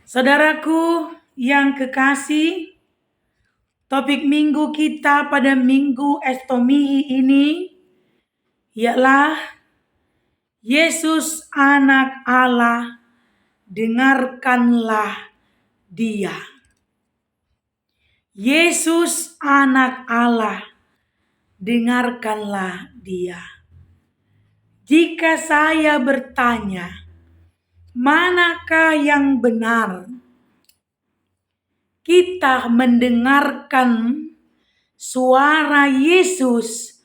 Saudaraku yang kekasih, topik minggu kita pada minggu Estomihi ini ialah Yesus anak Allah, dengarkanlah Dia. Yesus anak Allah, dengarkanlah Dia. Jika saya bertanya, manakah yang benar? Kita mendengarkan suara Yesus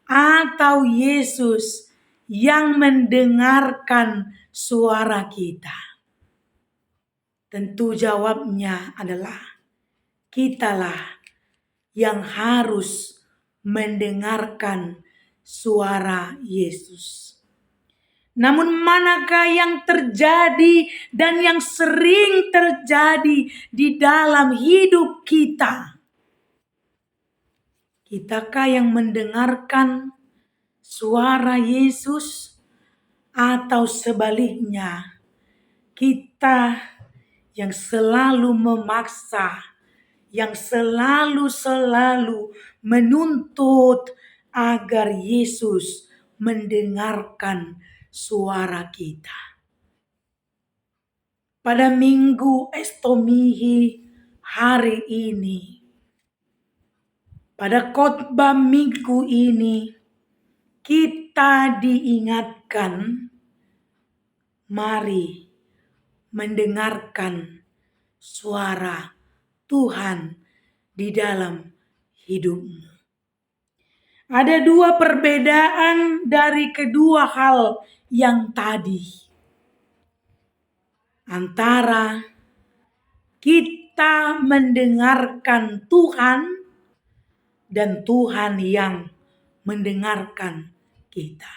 atau Yesus yang mendengarkan suara kita? Tentu jawabnya adalah kitalah yang harus mendengarkan suara Yesus. Namun manakah yang terjadi dan yang sering terjadi di dalam hidup kita? Kitakah yang mendengarkan suara Yesus atau sebaliknya? Kita yang selalu memaksa, yang selalu menuntut agar Yesus mendengarkan suara kita. Pada minggu Estomihi hari ini, pada khotbah minggu ini, kita diingatkan, mari mendengarkan suara Tuhan di dalam hidupmu. Ada dua perbedaan dari kedua hal yang tadi. Antara kita mendengarkan Tuhan dan Tuhan yang mendengarkan kita.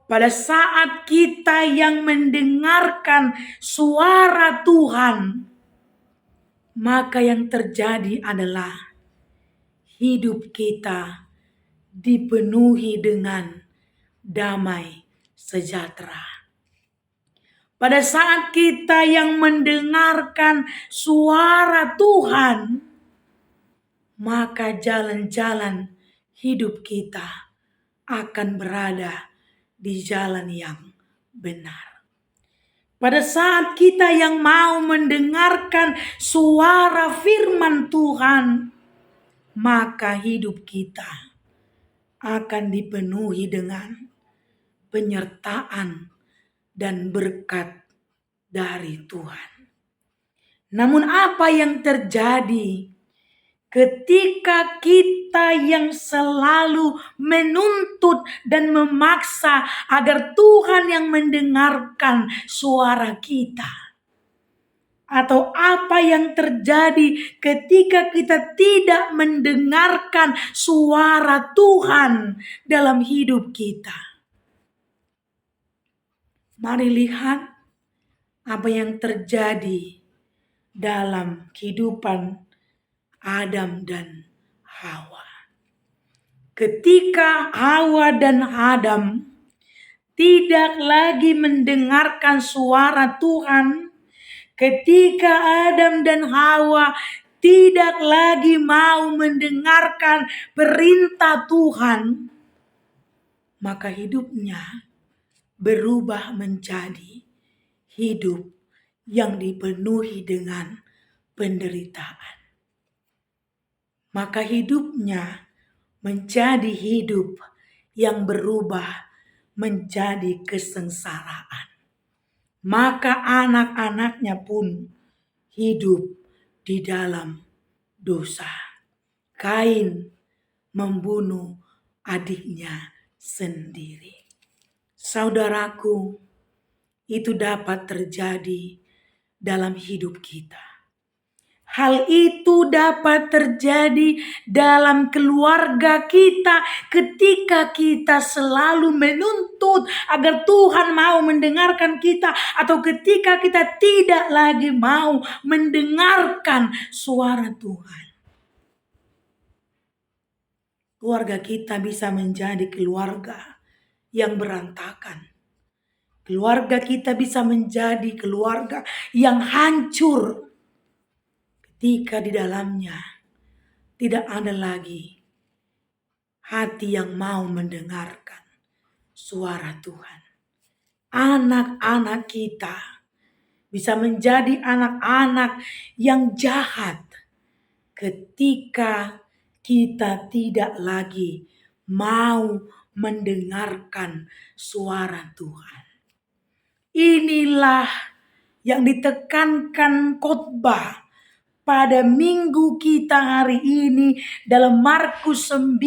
Pada saat kita yang mendengarkan suara Tuhan, maka yang terjadi adalah hidup kita dipenuhi dengan damai sejahtera. Pada saat kita yang mendengarkan suara Tuhan, maka jalan-jalan hidup kita akan berada di jalan yang benar. Pada saat kita yang mau mendengarkan suara firman Tuhan, maka hidup kita akan dipenuhi dengan penyertaan dan berkat dari Tuhan. Namun apa yang terjadi ketika kita yang selalu menuntut dan memaksa agar Tuhan yang mendengarkan suara kita? Atau apa yang terjadi ketika kita tidak mendengarkan suara Tuhan dalam hidup kita? Mari lihat apa yang terjadi dalam kehidupan Adam dan Hawa. Ketika Hawa dan Adam tidak lagi mendengarkan suara Tuhan, ketika Adam dan Hawa tidak lagi mau mendengarkan perintah Tuhan, maka hidupnya berubah menjadi hidup yang dipenuhi dengan penderitaan. Maka hidupnya menjadi hidup yang berubah menjadi kesengsaraan. Maka anak-anaknya pun hidup di dalam dosa. Kain membunuh adiknya sendiri. Saudaraku, itu dapat terjadi dalam hidup kita. Hal itu dapat terjadi dalam keluarga kita ketika kita selalu menuntut agar Tuhan mau mendengarkan kita, atau ketika kita tidak lagi mau mendengarkan suara Tuhan. Keluarga kita bisa menjadi keluarga yang berantakan. Keluarga kita bisa menjadi keluarga yang hancur ketika di dalamnya tidak ada lagi hati yang mau mendengarkan suara Tuhan. Anak-anak kita bisa menjadi anak-anak yang jahat ketika kita tidak lagi mau mendengarkan suara Tuhan. Inilah yang ditekankan khotbah pada minggu kita hari ini dalam Markus 9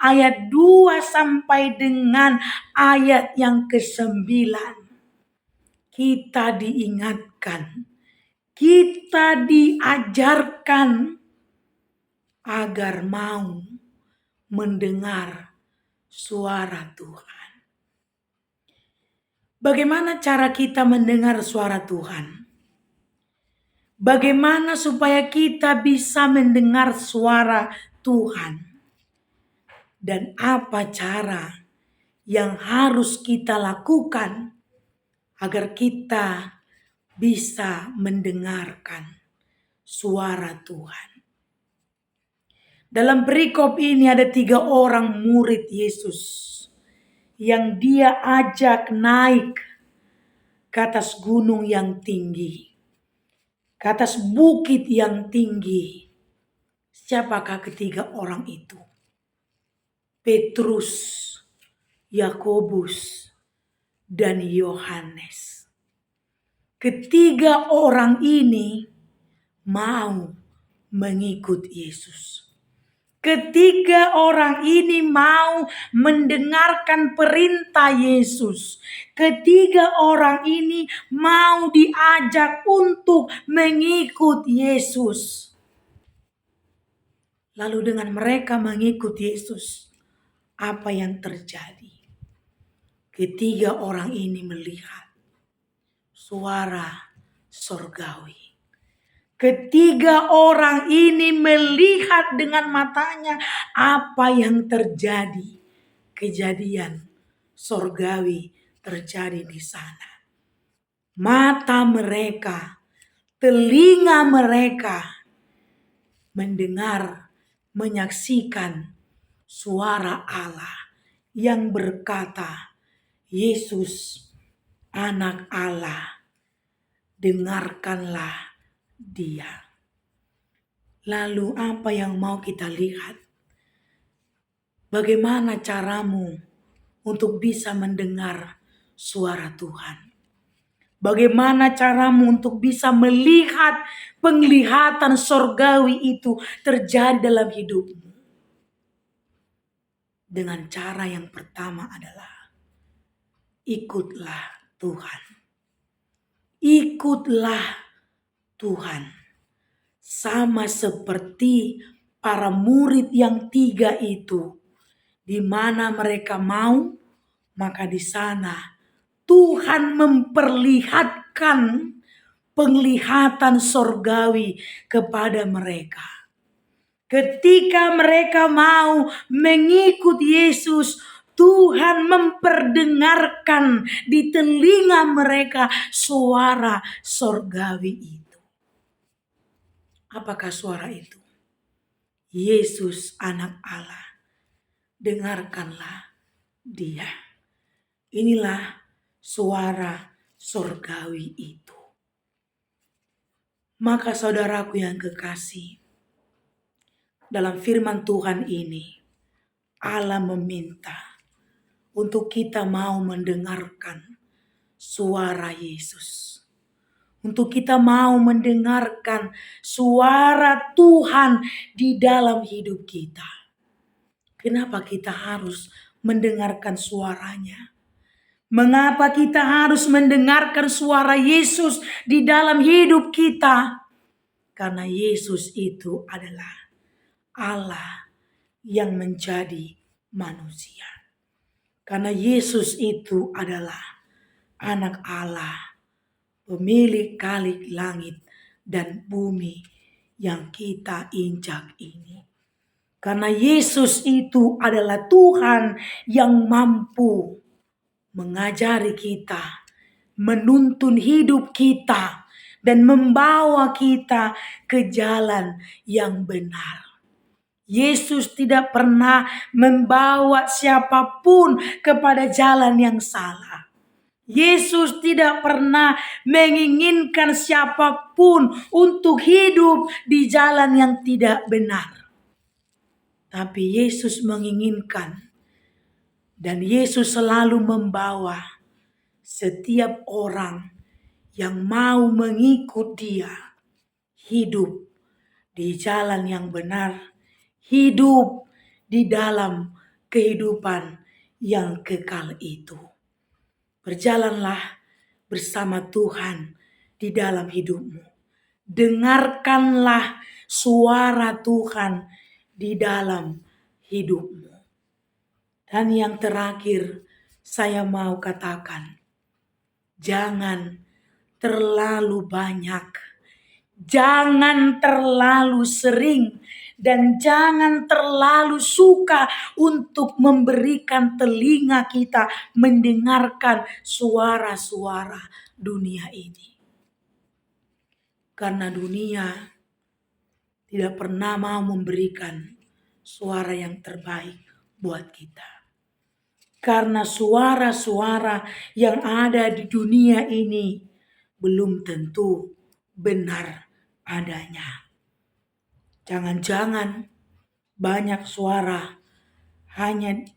ayat 2 sampai dengan ayat yang ke-9. Kita diingatkan, kita diajarkan agar mau mendengar suara Tuhan. Bagaimana cara kita mendengar suara Tuhan? Bagaimana supaya kita bisa mendengar suara Tuhan? Dan apa cara yang harus kita lakukan agar kita bisa mendengarkan suara Tuhan? Dalam perikop ini ada 3 orang murid Yesus yang dia ajak naik ke atas gunung yang tinggi, ke atas bukit yang tinggi. Siapakah ketiga orang itu? Petrus, Yakobus, dan Yohanes. Ketiga orang ini mau mengikut Yesus. Ketiga orang ini mau mendengarkan perintah Yesus. Ketiga orang ini mau diajak untuk mengikut Yesus. Lalu dengan mereka mengikut Yesus, apa yang terjadi? Ketiga orang ini melihat suara sorgawi. Ketiga orang ini melihat dengan matanya apa yang terjadi. Kejadian sorgawi terjadi di sana. Mata mereka, telinga mereka mendengar, menyaksikan suara Allah yang berkata, Yesus, Anak Allah, dengarkanlah Dia. Lalu apa yang mau kita lihat? Bagaimana caramu untuk bisa mendengar suara Tuhan? Bagaimana caramu untuk bisa melihat penglihatan sorgawi itu terjadi dalam hidupmu? Dengan cara yang pertama adalah ikutlah Tuhan. Ikutlah Tuhan. Sama seperti para murid yang 3 itu. Di mana mereka mau, maka di sana Tuhan memperlihatkan penglihatan sorgawi kepada mereka. Ketika mereka mau mengikut Yesus, Tuhan memperdengarkan di telinga mereka suara sorgawi itu. Apakah suara itu? Yesus, Anak Allah, dengarkanlah Dia. Inilah suara sorgawi itu. Maka saudaraku yang kekasih, dalam firman Tuhan ini, Allah meminta untuk kita mau mendengarkan suara Yesus. Untuk kita mau mendengarkan suara Tuhan di dalam hidup kita. Kenapa kita harus mendengarkan suaranya? Mengapa kita harus mendengarkan suara Yesus di dalam hidup kita? Karena Yesus itu adalah Allah yang menjadi manusia. Karena Yesus itu adalah Anak Allah, pemilik kalik langit dan bumi yang kita injak ini. Karena Yesus itu adalah Tuhan yang mampu mengajari kita, menuntun hidup kita, dan membawa kita ke jalan yang benar. Yesus tidak pernah membawa siapapun kepada jalan yang salah. Yesus tidak pernah menginginkan siapapun untuk hidup di jalan yang tidak benar. Tapi Yesus menginginkan, dan Yesus selalu membawa setiap orang yang mau mengikut Dia hidup di jalan yang benar, hidup di dalam kehidupan yang kekal itu. Berjalanlah bersama Tuhan di dalam hidupmu. Dengarkanlah suara Tuhan di dalam hidupmu. Dan yang terakhir saya mau katakan, jangan terlalu banyak, jangan terlalu sering, dan jangan terlalu suka untuk memberikan telinga kita mendengarkan suara-suara dunia ini. Karena dunia tidak pernah mau memberikan suara yang terbaik buat kita. Karena suara-suara yang ada di dunia ini belum tentu benar adanya. Jangan-jangan banyak suara hanya